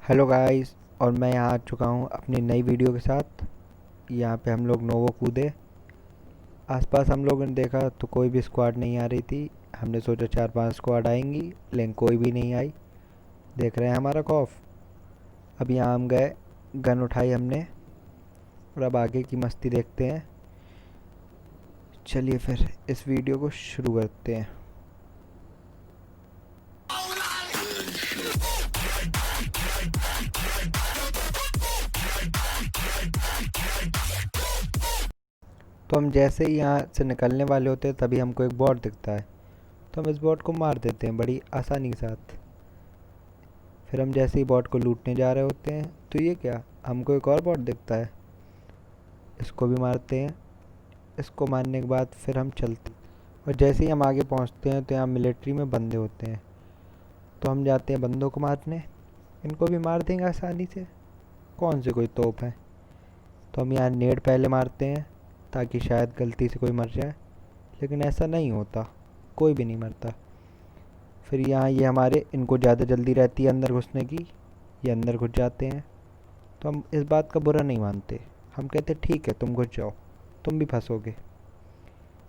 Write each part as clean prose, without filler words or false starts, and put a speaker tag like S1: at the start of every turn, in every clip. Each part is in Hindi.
S1: Hello guys. और मैं यहाँ आ चुका हूँ अपनी नई वीडियो के साथ। यहाँ पे हम लोग नोवो कूदे। आसपास हम लोगों ने देखा तो कोई भी स्क्वाड नहीं आ रही थी। हमने सोचा 4-5 स्क्वाड आएंगी, लेकिन कोई भी नहीं आई। देख रहे हैं हमारा खौफ। अब यहाँ हम गए, गन उठाई हमने, और अब आगे की मस्ती देखते हैं। चलिए फिर इस वीडियो को शुरू करते हैं। तो हम जैसे ही यहाँ से निकलने वाले होते हैं तभी हमको एक बॉट दिखता है। तो हम इस बॉट को मार देते हैं बड़ी आसानी के साथ। फिर हम जैसे ही बॉट को लूटने जा रहे होते हैं तो ये क्या, हमको एक और बॉट दिखता है। इसको भी मारते हैं। इसको मारने के बाद फिर हम चलते, और जैसे ही हम आगे पहुंचते हैं तो यहाँ मिलिट्री में बंदे होते हैं। तो हम जाते हैं बंदों को मारने। इनको भी मार देंगे आसानी से, कौन से कोई तोप है। तो हम यहाँ नेड पहले मारते हैं ताकि शायद गलती से कोई मर जाए, लेकिन ऐसा नहीं होता, कोई भी नहीं मरता। फिर यहाँ ये हमारे, इनको ज़्यादा जल्दी रहती है अंदर घुसने की, ये अंदर घुस जाते हैं। तो हम इस बात का बुरा नहीं मानते। हम कहते ठीक है तुम घुस जाओ, तुम भी फंसोगे।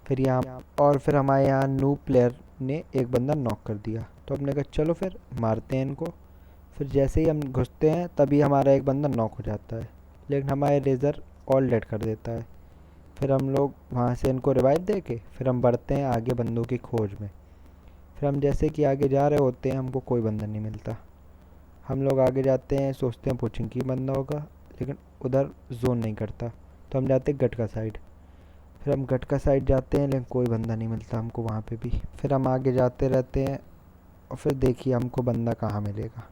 S1: फिर यहाँ और फिर हमारे यहाँ नूब प्लेयर ने एक बंदा नॉक कर दिया। तो हमने कहा चलो फिर मारते हैं इनको। फिर जैसे ही हम घुसते हैं तभी हमारा एक बंदा नॉक हो जाता है, लेकिन हमारे रेज़र ऑल डेड कर देता है। फिर हम लोग वहाँ से इनको रिवाइव दे के फिर हम बढ़ते हैं आगे बंदों की खोज में। फिर हम जैसे कि आगे जा रहे होते हैं, हमको कोई बंदा नहीं मिलता। हम लोग आगे जाते हैं, सोचते हैं पोचिंकी बंदा होगा, लेकिन उधर जोन नहीं करता। तो हम जाते हैं गटका साइड। फिर हम गटका साइड जाते हैं, लेकिन कोई बंदा नहीं मिलता हमको वहाँ पे भी। फिर हम आगे जाते रहते हैं, और फिर देखिए हमको बंदा कहाँ मिलेगा।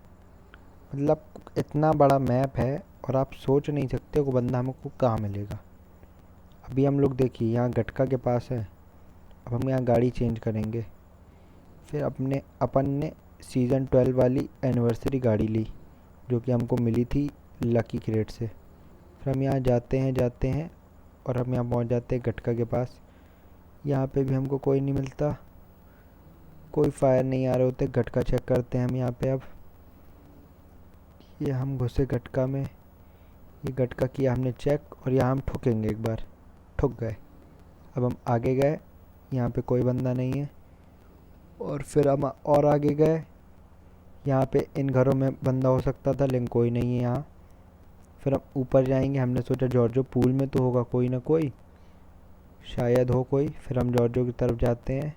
S1: मतलब इतना बड़ा मैप है और आप सोच नहीं सकते वो बंदा हमको कहाँ मिलेगा। अभी हम लोग देखिए यहाँ गटका के पास है। अब हम यहाँ गाड़ी चेंज करेंगे। फिर अपन ने सीज़न 12 वाली एनिवर्सरी गाड़ी ली, जो कि हमको मिली थी लकी क्रेट से। फिर हम यहाँ जाते हैं और हम यहाँ पहुँच जाते हैं गटका के पास। यहाँ पे भी हमको कोई नहीं मिलता, कोई फायर नहीं आ रहे होते। गटका चेक करते हैं हम यहाँ पे। अब ये हम घुसे गटका में, ये गटका किया हमने चेक, और यहाँ हम ठुकेंगे एक बार, ठुक गए। अब हम आगे गए, यहाँ पे कोई बंदा नहीं है। और फिर हम और आगे गए, यहाँ पे इन घरों में बंदा हो सकता था, लेकिन कोई नहीं है यहाँ। फिर हम ऊपर जाएंगे, हमने सोचा जॉर्जो पूल में तो होगा कोई ना कोई, शायद हो कोई। फिर हम जॉर्जो की तरफ जाते हैं।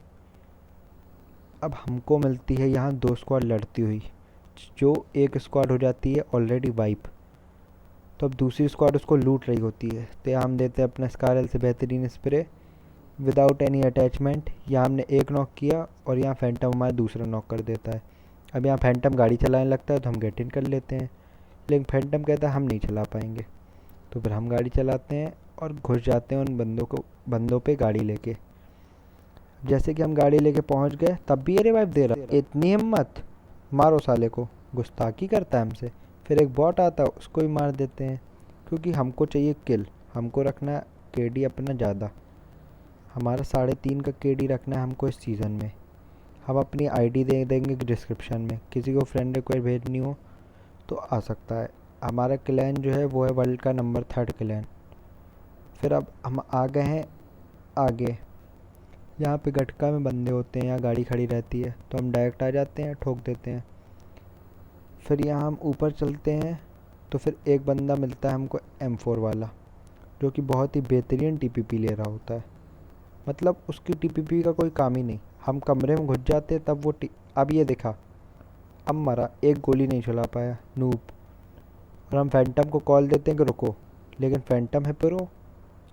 S1: अब हमको मिलती है यहाँ 2 स्क्वाड लड़ती हुई, जो एक स्क्वाड हो जाती है ऑलरेडी वाइप। तो अब दूसरी स्क्वाड उसको लूट रही होती है। तो यहाँ हम देते हैं अपना स्कारल से बेहतरीन स्प्रे विदाउट एनी अटैचमेंट। यहाँ हमने एक नॉक किया और यहाँ फैंटम हमारा दूसरा नॉक कर देता है। अब यहाँ फैंटम गाड़ी चलाने लगता है तो हम गेट इन कर लेते हैं, लेकिन फैंटम कहता है हम नहीं चला पाएंगे। तो फिर हम गाड़ी चलाते हैं और घुस जाते हैं उन बंदों पे गाड़ी लेके। जैसे कि हम गाड़ी लेके पहुंच गए तब भी ये रिवाइव दे रहा। इतनी हिम्मत, मारो साले को, गुस्ताखी करता है हमसे। फिर एक बॉट आता है, उसको ही मार देते हैं, क्योंकि हमको चाहिए किल। हमको रखना है केडी अपना ज़्यादा, हमारा 3.5 का केडी रखना है हमको इस सीज़न में। हम अपनी आईडी दे देंगे डिस्क्रिप्शन में, किसी को फ्रेंड रिक्वेस्ट भेजनी हो तो आ सकता है। हमारा क्लैन जो है वो है वर्ल्ड का नंबर 3 क्लैन। फिर अब हम आ गए हैं आगे। यहाँ पे गटका में बंदे होते हैं, यहाँ गाड़ी खड़ी रहती है, तो हम डायरेक्ट आ जाते हैं, ठोक देते हैं। फिर यहाँ हम ऊपर चलते हैं तो फिर एक बंदा मिलता है हमको M4 वाला, जो कि बहुत ही बेहतरीन टीपीपी ले रहा होता है। मतलब उसकी टीपीपी का कोई काम ही नहीं। हम कमरे में घुस जाते हैं तब वो अब ये देखा, अब मरा, एक गोली नहीं चला पाया नूब। और हम फैंटम को कॉल देते हैं कि रुको, लेकिन फैंटम है प्रो,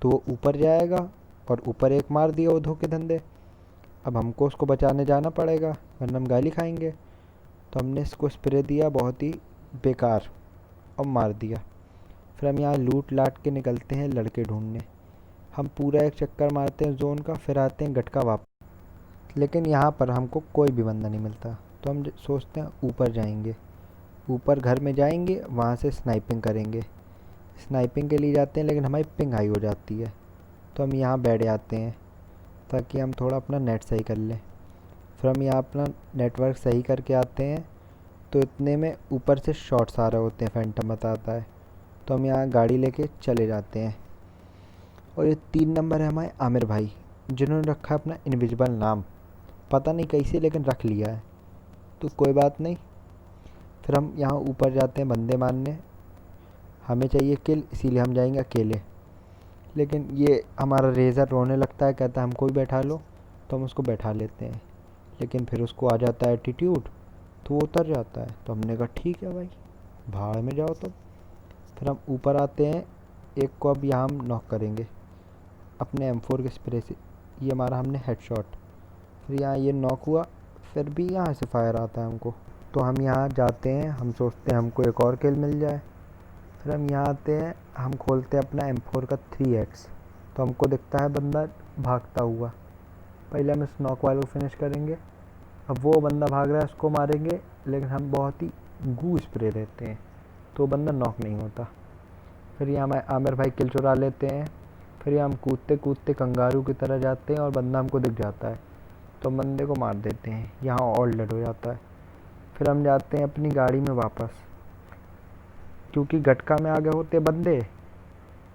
S1: तो वो ऊपर जाएगा, और ऊपर एक मार दिया वो धोखे धंधे। अब हमको उसको बचाने जाना पड़ेगा, वरना हम गाली खाएंगे। तो हमने इसको स्प्रे दिया बहुत ही बेकार, और मार दिया। फिर हम यहाँ लूट लाट के निकलते हैं लड़के ढूंढने। हम पूरा एक चक्कर मारते हैं जोन का, फिर आते हैं गटका वापस। लेकिन यहाँ पर हमको कोई भी बंदा नहीं मिलता। तो हम सोचते हैं ऊपर जाएंगे, ऊपर घर में जाएंगे, वहाँ से स्नाइपिंग करेंगे। स्नाइपिंग के लिए जाते हैं, लेकिन हमारी पिंग हाई हो जाती है। तो हम यहाँ बैठ जाते हैं ताकि हम थोड़ा अपना नेट सही कर लें। फिर हम यहाँ अपना नेटवर्क सही करके आते हैं, तो इतने में ऊपर से शॉट्स आ रहे होते हैं, फैंटम बताता है। तो हम यहाँ गाड़ी लेके चले जाते हैं। और ये 3 नंबर है हमारे आमिर भाई, जिन्होंने रखा है अपना इनविजिबल नाम, पता नहीं कैसे लेकिन रख लिया है। तो कोई बात नहीं, फिर हम यहाँ ऊपर जाते हैं बंदे मारने। हमें चाहिए किल, इसीलिए हम जाएंगे अकेले। लेकिन ये हमारा रेज़र रोने लगता है, कहता है हमको भी बैठा लो। तो हम उसको बैठा लेते हैं, लेकिन फिर उसको आ जाता है एटीट्यूड, तो वो उतर जाता है। तो हमने कहा ठीक है भाई, भाड़ में जाओ तुम। फिर हम ऊपर आते हैं, एक को अब यहाँ हम नॉक करेंगे अपने M4 के स्प्रे से। ये मारा हमने हेडशॉट। फिर यहाँ ये नॉक हुआ, फिर भी यहाँ से फायर आता है हमको। तो हम यहाँ जाते हैं, हम सोचते हैं हमको एक और किल मिल जाए। फिर हम यहाँ आते हैं, हम खोलते हैं अपना M4 का 3x। तो हमको दिखता है बंदा भागता हुआ। पहले हम इस नॉक वाले को फिनिश करेंगे। अब वो बंदा भाग रहा है, उसको मारेंगे, लेकिन हम बहुत ही गू स्प्रे रहते हैं, तो बंदा नॉक नहीं होता। फिर यहाँ आमिर भाई किल चुरा लेते हैं। फिर यहाँ हम कूदते कूदते कंगारू की तरह जाते हैं और बंदा हमको दिख जाता है, तो हम बंदे को मार देते हैं। यहाँ ऑल डेड हो जाता है। फिर हम जाते हैं अपनी गाड़ी में वापस, क्योंकि गटका में आगे होते बंदे,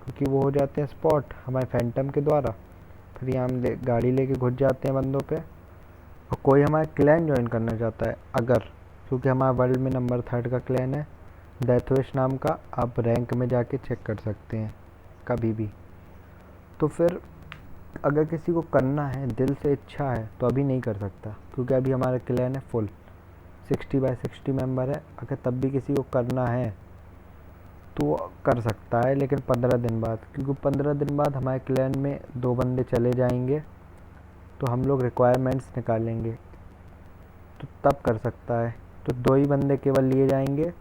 S1: क्योंकि वो हो जाते हैं स्पॉट हमारे फैंटम के द्वारा। फिर यहाँ हम गाड़ी लेके घुस जाते हैं बंदों पे। और कोई हमारा क्लैन ज्वाइन करना चाहता है अगर, क्योंकि हमारा वर्ल्ड में नंबर 3 का क्लैन है डेथविश नाम का, आप रैंक में जाके चेक कर सकते हैं कभी भी। तो फिर अगर किसी को करना है, दिल से इच्छा है, तो अभी नहीं कर सकता, क्योंकि अभी हमारा क्लैन है फुल 60/60 मेंबर है। अगर तब भी किसी को करना है तो वो कर सकता है, लेकिन 15 दिन बाद, क्योंकि 15 दिन बाद हमारे क्लैन में 2 बंदे चले जाएंगे, तो हम लोग रिक्वायरमेंट्स निकालेंगे, तो तब कर सकता है। तो 2 ही बंदे केवल लिए जाएंगे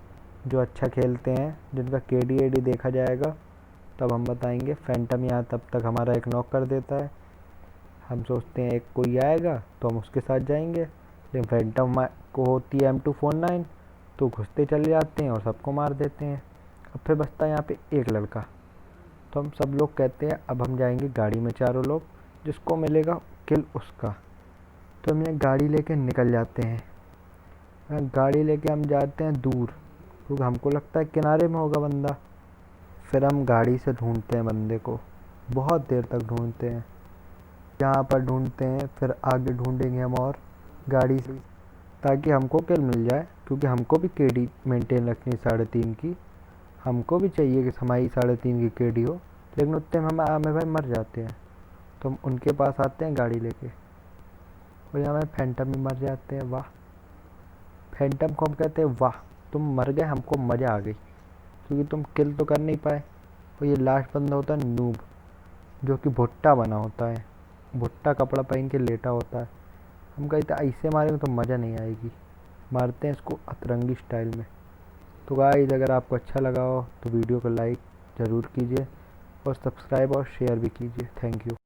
S1: जो अच्छा खेलते हैं, जिनका KD AD देखा जाएगा, तब हम बताएंगे। फैंटम यहाँ तब तक हमारा एक नॉक कर देता है। हम सोचते हैं एक कोई आएगा तो हम उसके साथ जाएंगे, लेकिन फैंटम को होती है M249, तो घुसते चले जाते हैं और सबको मार देते हैं। अब फिर बचता है यहाँ पे एक लड़का। तो हम सब लोग कहते हैं अब हम जाएंगे गाड़ी में, चारों लोग, जिसको मिलेगा किल उसका। तो हम यहाँ गाड़ी लेके निकल जाते हैं। गाड़ी लेके हम जाते हैं दूर, क्योंकि हमको लगता है किनारे में होगा बंदा। फिर हम गाड़ी से ढूंढते हैं बंदे को, बहुत देर तक ढूंढते हैं, यहाँ पर ढूंढते हैं, फिर आगे ढूंढेंगे हम और गाड़ी से, ताकि हमको किल मिल जाए, क्योंकि हमको भी KD मेंटेन रखनी है 3.5 की। हमको भी चाहिए कि हमारी 3.5 की KD हो, लेकिन उतने में हम आमिर भाई मर जाते हैं। तो हम उनके पास आते हैं गाड़ी लेके, और यहाँ में फैंटम भी मर जाते हैं। वाह, फैंटम को हम कहते हैं वाह तुम मर गए, हमको मज़ा आ गई, क्योंकि तुम किल तो कर नहीं पाए। और ये लास्ट बंदा होता है नूब, जो कि भुट्टा बना होता है, भुट्टा कपड़ा पहन के लेटा होता है। हम कहते हैं ऐसे मारेंगे तो मज़ा नहीं आएगी, मारते हैं इसको अतरंगी स्टाइल में। तो गाइस, अगर आपको अच्छा लगा हो तो वीडियो को लाइक ज़रूर कीजिए, और सब्सक्राइब और शेयर भी कीजिए। Thank you.